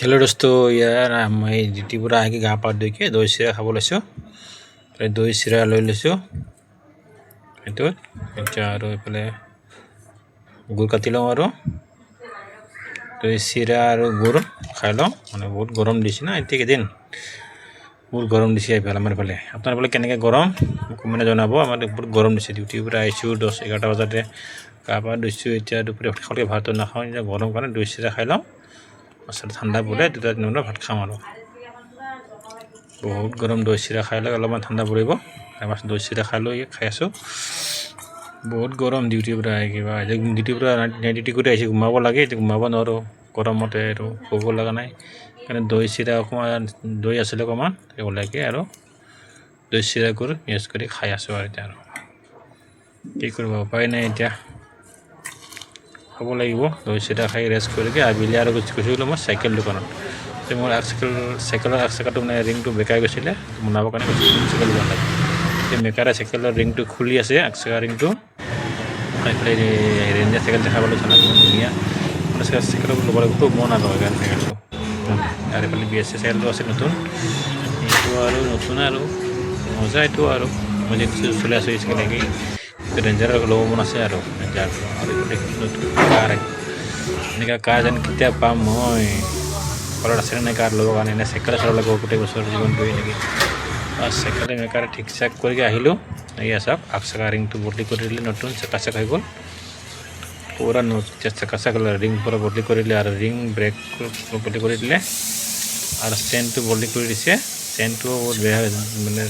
hello दोस्तों यार मैं ডিউটিৰ আহি গা পা ধুইকে দৈ চিৰা খাব লৈছোঁ দৈ চিৰা লৈ লৈছোঁ এইটো এতিয়া আৰু এইফালে গুড় কাটি লওঁ আৰু দৈ চিৰা আৰু গুড় খাই লওঁ মানে বহুত গৰম দিছে না এতিয়া কেইদিন বহুত গৰম দিছে এইফালে আমাৰ ফালে আপোনাৰ ফালে কেনেকৈ গৰম কমেণ্টে জনাব আমাৰ বহুত গৰম দিছে ডিউটিৰ পৰা আহিছোঁ 10-11 বজাতে গা পা ধুইছোঁ এতিয়া দুপৰীয়া ভালকৈ ভাত নাখাওঁ এতিয়া গৰম কাৰণে দৈ চিৰা খাই লওঁ আসলে ঠান্ডা পড়ে 2-3 মিনিট ভাত খাম আৰু বহুত গৰম দৈ চিৰা খাই লৈ অলপমান ঠান্ডা পৰিব আমাৰ দৈ চিৰা খাই লৈ খাই আছোঁ বহুত গৰম ডিউটিৰ পৰা কিবা ডিউটিৰ পৰা ডিউটি কৰি আহিছে ঘুমাব লাগে এতিয়া ঘুমাব নোৱাৰোঁ গৰমতে আৰু ভোক লগা নাই কাৰণে দৈ চিৰা অকণমান দৈ আছিলে অকণমান ওলাইকে আৰু দৈ চিৰা কৰি মিক্স কৰি খাই আছোঁ আৰু এতিয়া আৰু কি কৰিব উপায় নাই এতিয়া খাব লাগিব দৈ চিৰা খাই ৰেষ্ট কৰিকে আবেলি আৰু গৈছিলোঁ মই চাইকেল দোকানত মোৰ চাইকেলৰ চাকাটো মানে ৰিংটো বেকাই গৈছিলে বনাবৰ কাৰণে চাইকেল দোকানত এই মেকাৰে চাইকেলৰ ৰিংটো খুলি আছে চাকা ৰিংটো এইফালে ৰেঞ্জাৰ চাইকেল দেখা পালোঁ চালা ধুনীয়া মানে চাইকেল ল'ব লাগিব খুব মন আৰু চাইকেলটো আৰু এইফালে BS চাইকেলটো আছে নতুন এইটো আৰু নতুন আৰু মজা এইটো আৰু মই যিটো চলাই আছোঁ চাইকেল ৰেঞ্জাৰ ল'ব মন আছে আৰু ৰেঞ্জাৰ আৰু নতুন কাৰ এনেকুৱা কাৰ যেন কেতিয়া পাম মই ঘৰত আছে নাই কাৰ ল'বৰ কাৰণে এনে চাইকেল চলাব লাগিব গোটেই বছৰ জীৱনটো এনেকৈ চাইকেলে মেকাৰে ঠিক ঠাক কৰি আহিলোঁ এয়া চাওক আগচকা ৰিংটো বদলি কৰি দিলে নতুন চকা হৈ গ'ল পুৰা চকা ৰিং পুৰা বদলি কৰিলে আৰু ৰিং ব্ৰেক বদলি কৰি দিলে আৰু চেইনটো বদলি কৰি দিছে চেইনটো বহুত বেয়া মানে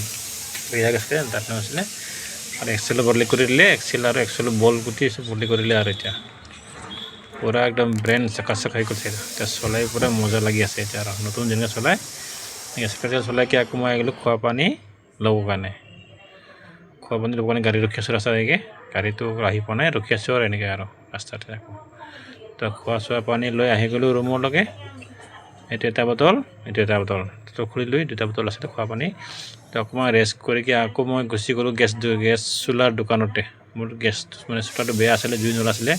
বেয়া গৈছে তাত নাছিলে আৰু এক্সেলো বদলি কৰি দিলে এক্সেল আৰু এক্সেল বল গুটি বদলি কৰিলে আৰু এতিয়া পুৰা একদম ব্ৰেণ্ড চকাচক হৈ গৈছে এতিয়া চলাই পুৰা মজা লাগি আছে এতিয়া আৰু নতুন যেনেকৈ চলাই স্পেচিয়েল চলাইকে আকৌ মই আহিলোঁ খোৱা পানী ল'বৰ কাৰণে খোৱা পানী ল'বৰ কাৰণে গাড়ী ৰখি আছোঁ ৰাস্তালৈকে গাড়ীটো আহি পোৱা নাই ৰখি আছোঁ আৰু এনেকৈ আৰু ৰাস্তাতে আকৌ তো খোৱা চোৱা পানী লৈ আহি গ'লোঁ ৰুমলৈকে এইটো এটা বটল তো খুলি লৈ দুটা বটল আছিলে খোৱা পানী তো অকণমান ৰেষ্ট কৰিকে আকৌ মই গুচি গ'লোঁ গেছ চোলাৰ দোকানতে মোৰ গেছ মানে চোলাটো বেয়া আছিলে জুই নলাছিলে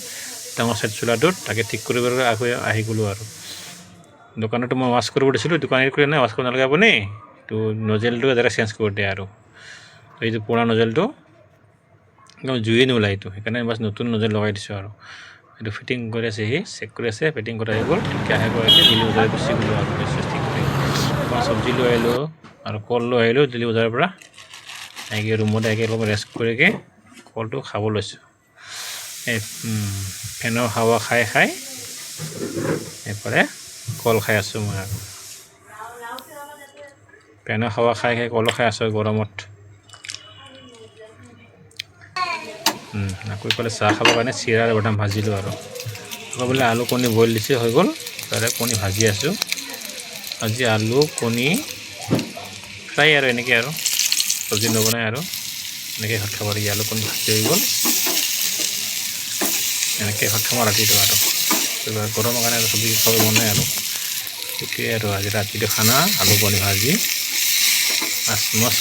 ডাঙৰ চাইড চোলাটোত তাকে ঠিক কৰিবলৈ আকৌ আহি গ'লোঁ আৰু দোকানতো মই ৱাছ কৰিব দিছিলোঁ দোকান কৰি নাই ৱাছ কৰিব নালাগে আপুনি তো নজেলটো এটা চেঞ্জ কৰি দিয়ে আৰু এইটো পুৰণা নজেলটো একদম জুইয়ে নোলায় এইটো সেইকাৰণে বাছ নতুন নজেল লগাই দিছোঁ আৰু এইটো ফিটিং কৰি আছে সি চেক কৰি আছে ফিটিং কৰি আহি গ'ল ঠিকে আহি গ'ল দিল্লী বজাৰ গুচি গ'লোঁ আৰু ঠিক কৰি চব্জি লৈ আহিলোঁ আৰু কল লৈ আহিলোঁ দিল্লী বজাৰৰ পৰা আহি ৰুমত আহি অলপ ৰেষ্ট কৰিকে কলটো খাব লৈছোঁ এই ফেনৰ হাৱা খাই এইফালে কল খাই আছোঁ মই আৰু ফেনৰ হাৱা খাই কল খাই আছোঁ গৰমত আকৌ এইফালে চাহ খাবৰ কাৰণে চিৰা আৰু বাদাম ভাজিলোঁ আৰু আকৌ বোলে আলু কণী বইল দিছে হৈ গ'ল তাৰে কণী ভাজি আছোঁ আজি আলু কণী ফ্ৰাই আৰু এনেকৈ আৰু চব্জি নবনাই আৰু এনেকৈ ভাত খাব লাগে আলু কণী ভাজি হৈ গ'ল এনেকৈ ভাত খাব ৰাতিটো আৰু গৰমৰ কাৰণে আৰু চব্জি খাব মন নাই আৰু সেইটোৱে আৰু আজি ৰাতিটো খানা আলু কণী ভাজি মস্ত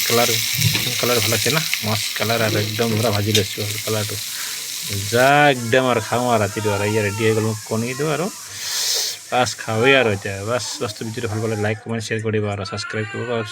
কালাৰ ভাল আছে না মস্ত কালাৰ আৰু একদম পুৰা ভাজি লৈছোঁ আৰু কালাৰটো যা একদম আৰু খাওঁ আৰু ৰাতিটো আৰু ইয়াৰ ৰেডি হৈ গ'ল মোক কণীটো আৰু বাছ খাওঁৱেই আৰু এতিয়া বাছ বস্তু ভিডিঅ'টো ভাল পালে লাইক কমেণ্ট শ্বেয়াৰ কৰিব আৰু ছাবস্ক্ৰাইব কৰিব আৰু